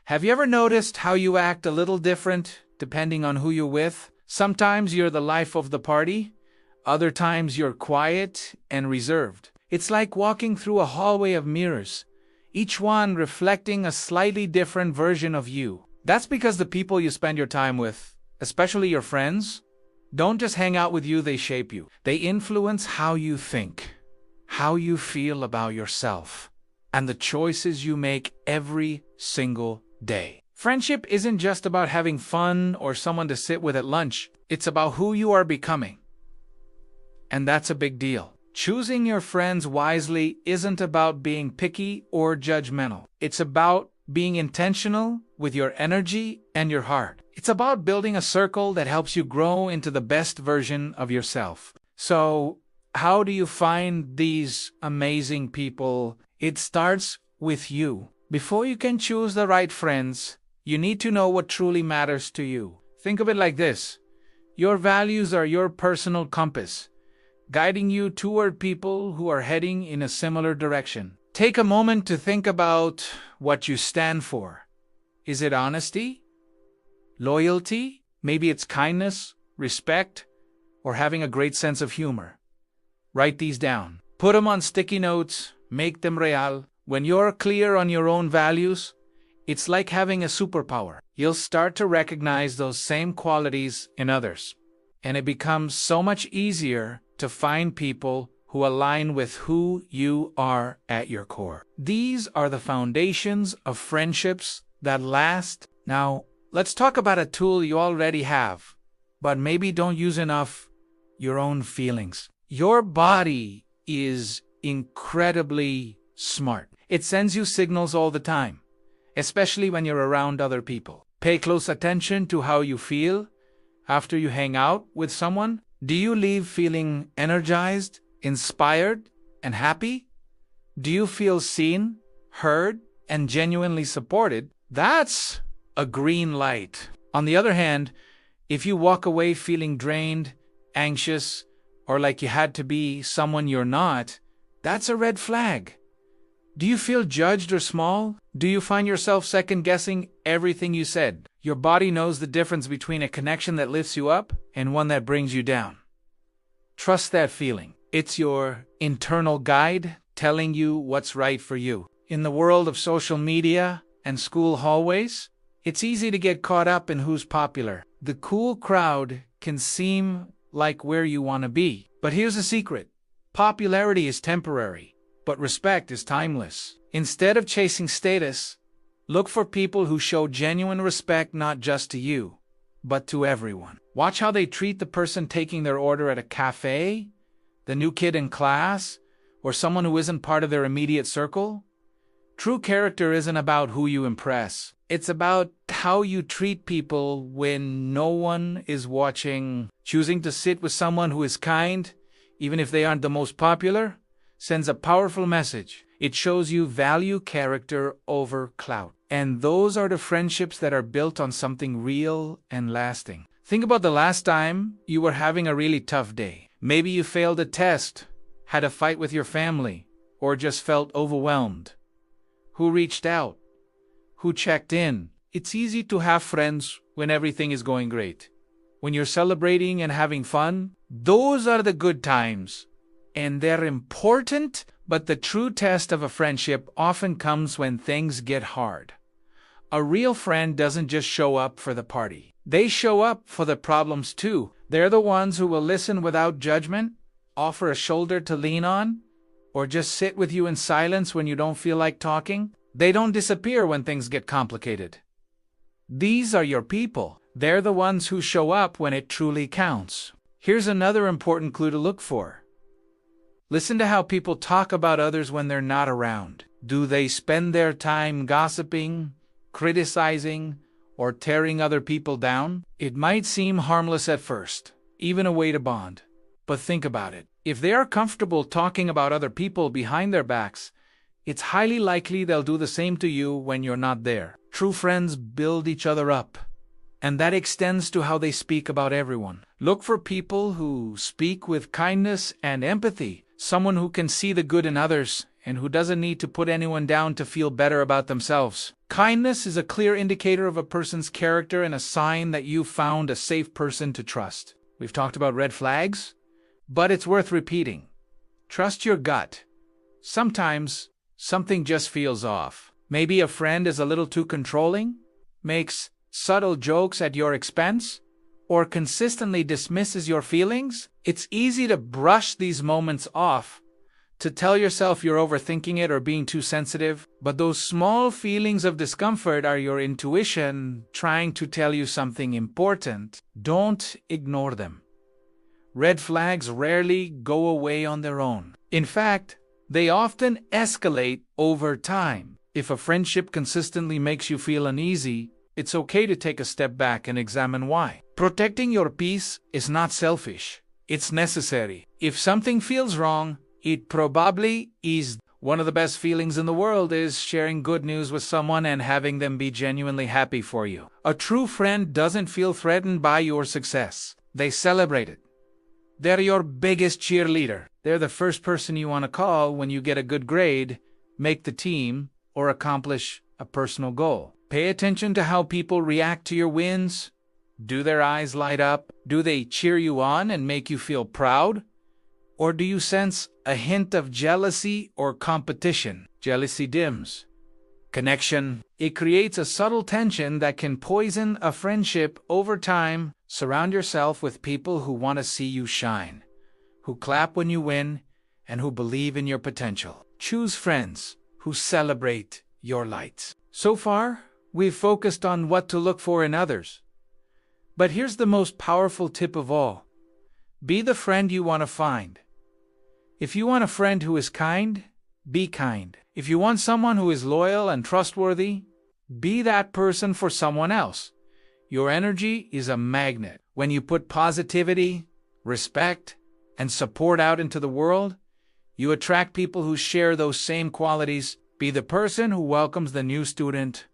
Have you ever noticed how you act a little different depending on who you're with? Sometimes you're the life of the party, other times you're quiet and reserved. It's like walking through a hallway of mirrors, each one reflecting a slightly different version of you. That's because the people you spend your time with, especially your friends, don't just hang out with you, they shape you. They influence how you think, how you feel about yourself, and the choices you make every single day. Friendship isn't just about having fun or someone to sit with at lunch. It's about who you are becoming. And that's a big deal. Choosing your friends wisely isn't about being picky or judgmental. It's about being intentional with your energy and your heart. It's about building a circle that helps you grow into the best version of yourself. So, how do you find these amazing people? It starts with you. Before you can choose the right friends, you need to know what truly matters to you. Think of it like this. Your values are your personal compass, guiding you toward people who are heading in a similar direction. Take a moment to think about what you stand for. Is it honesty? Loyalty? Maybe it's kindness, respect, or having a great sense of humor. Write these down. Put them on sticky notes. Make them real. When you're clear on your own values, it's like having a superpower. You'll start to recognize those same qualities in others. And it becomes so much easier to find people who align with who you are at your core. These are the foundations of friendships that last. Now, let's talk about a tool you already have, but maybe don't use enough: your own feelings. Your body is incredibly smart. It sends you signals all the time, especially when you're around other people. Pay close attention to how you feel after you hang out with someone. Do you leave feeling energized, inspired, and happy? Do you feel seen, heard, and genuinely supported? That's a green light. On the other hand, if you walk away feeling drained, anxious, or like you had to be someone you're not, that's a red flag. Do you feel judged or small? Do you find yourself second-guessing everything you said? Your body knows the difference between a connection that lifts you up and one that brings you down. Trust that feeling. It's your internal guide telling you what's right for you. In the world of social media and school hallways, it's easy to get caught up in who's popular. The cool crowd can seem like where you want to be. But here's a secret. Popularity is temporary, but respect is timeless. Instead of chasing status, look for people who show genuine respect not just to you, but to everyone. Watch how they treat the person taking their order at a cafe, the new kid in class, or someone who isn't part of their immediate circle. True character isn't about who you impress. It's about how you treat people when no one is watching. Choosing to sit with someone who is kind, even if they aren't the most popular, sends a powerful message. It shows you value character over clout. And those are the friendships that are built on something real and lasting. Think about the last time you were having a really tough day. Maybe you failed a test, had a fight with your family, or just felt overwhelmed. Who reached out? Who checked in? It's easy to have friends when everything is going great. When you're celebrating and having fun, those are the good times. And they're important, but the true test of a friendship often comes when things get hard. A real friend doesn't just show up for the party. They show up for the problems too. They're the ones who will listen without judgment, offer a shoulder to lean on, or just sit with you in silence when you don't feel like talking. They don't disappear when things get complicated. These are your people. They're the ones who show up when it truly counts. Here's another important clue to look for. Listen to how people talk about others when they're not around. Do they spend their time gossiping, criticizing, or tearing other people down? It might seem harmless at first, even a way to bond. But think about it. If they are comfortable talking about other people behind their backs, it's highly likely they'll do the same to you when you're not there. True friends build each other up, and that extends to how they speak about everyone. Look for people who speak with kindness and empathy, someone who can see the good in others and who doesn't need to put anyone down to feel better about themselves. Kindness is a clear indicator of a person's character and a sign that you found a safe person to trust. We've talked about red flags, but it's worth repeating. Trust your gut. Sometimes something just feels off. Maybe a friend is a little too controlling, makes subtle jokes at your expense, or consistently dismisses your feelings. It's easy to brush these moments off, to tell yourself you're overthinking it or being too sensitive, but those small feelings of discomfort are your intuition trying to tell you something important. Don't ignore them. Red flags rarely go away on their own. In fact, they often escalate over time. If a friendship consistently makes you feel uneasy, it's okay to take a step back and examine why. Protecting your peace is not selfish. It's necessary. If something feels wrong, it probably is. One of the best feelings in the world is sharing good news with someone and having them be genuinely happy for you. A true friend doesn't feel threatened by your success. They celebrate it. They're your biggest cheerleader. They're the first person you want to call when you get a good grade, make the team, or accomplish a personal goal. Pay attention to how people react to your wins. Do their eyes light up? Do they cheer you on and make you feel proud? Or do you sense a hint of jealousy or competition? Jealousy dims connection. It creates a subtle tension that can poison a friendship over time. Surround yourself with people who want to see you shine, who clap when you win, and who believe in your potential. Choose friends who celebrate your lights. So far, we've focused on what to look for in others. But here's the most powerful tip of all. Be the friend you want to find. If you want a friend who is kind, be kind. If you want someone who is loyal and trustworthy, be that person for someone else. Your energy is a magnet. When you put positivity, respect, and support out into the world, you attract people who share those same qualities. Be the person who welcomes the new student,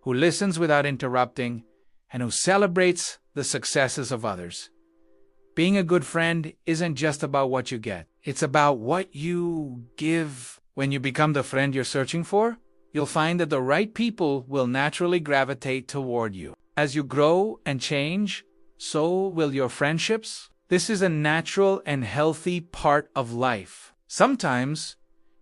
who listens without interrupting, and who celebrates the successes of others. Being a good friend isn't just about what you get. It's about what you give. When you become the friend you're searching for, you'll find that the right people will naturally gravitate toward you. As you grow and change, so will your friendships. This is a natural and healthy part of life. Sometimes,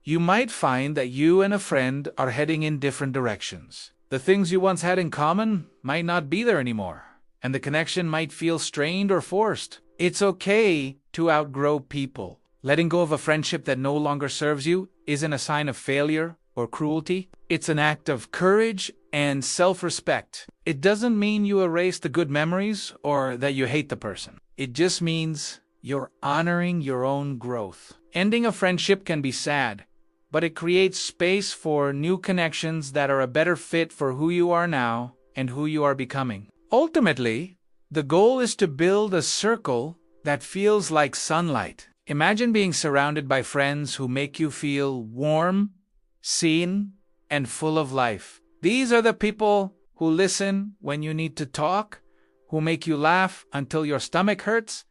you might find that you and a friend are heading in different directions. The things you once had in common might not be there anymore, and the connection might feel strained or forced. It's okay to outgrow people. Letting go of a friendship that no longer serves you isn't a sign of failure or cruelty. It's an act of courage and self-respect. It doesn't mean you erase the good memories or that you hate the person. It just means you're honoring your own growth. Ending a friendship can be sad, but it creates space for new connections that are a better fit for who you are now and who you are becoming. Ultimately, the goal is to build a circle that feels like sunlight. Imagine being surrounded by friends who make you feel warm, seen, and full of life. These are the people who listen when you need to talk, who make you laugh until your stomach hurts,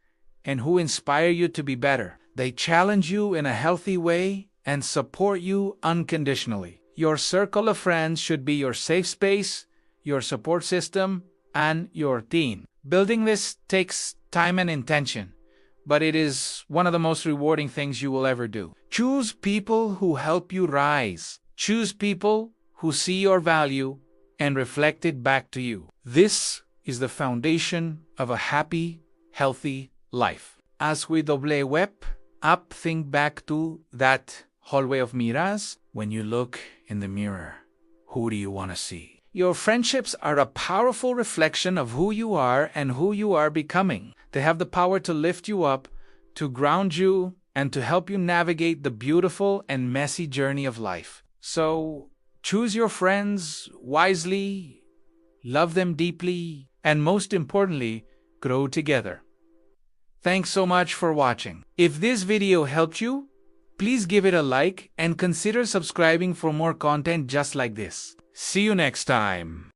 and who inspire you to be better. They challenge you in a healthy way and support you unconditionally. Your circle of friends should be your safe space, your support system, and your team. Building this takes time and intention, but it is one of the most rewarding things you will ever do. Choose people who help you rise. Choose people who see your value and reflect it back to you. This is the foundation of a happy, healthy life. As we wrap up, think back to that hallway of mirrors. When you look in the mirror, who do you want to see? Your friendships are a powerful reflection of who you are and who you are becoming. They have the power to lift you up, to ground you, and to help you navigate the beautiful and messy journey of life. So, choose your friends wisely, love them deeply, and most importantly, grow together. Thanks so much for watching. If this video helped you, please give it a like and consider subscribing for more content just like this. See you next time.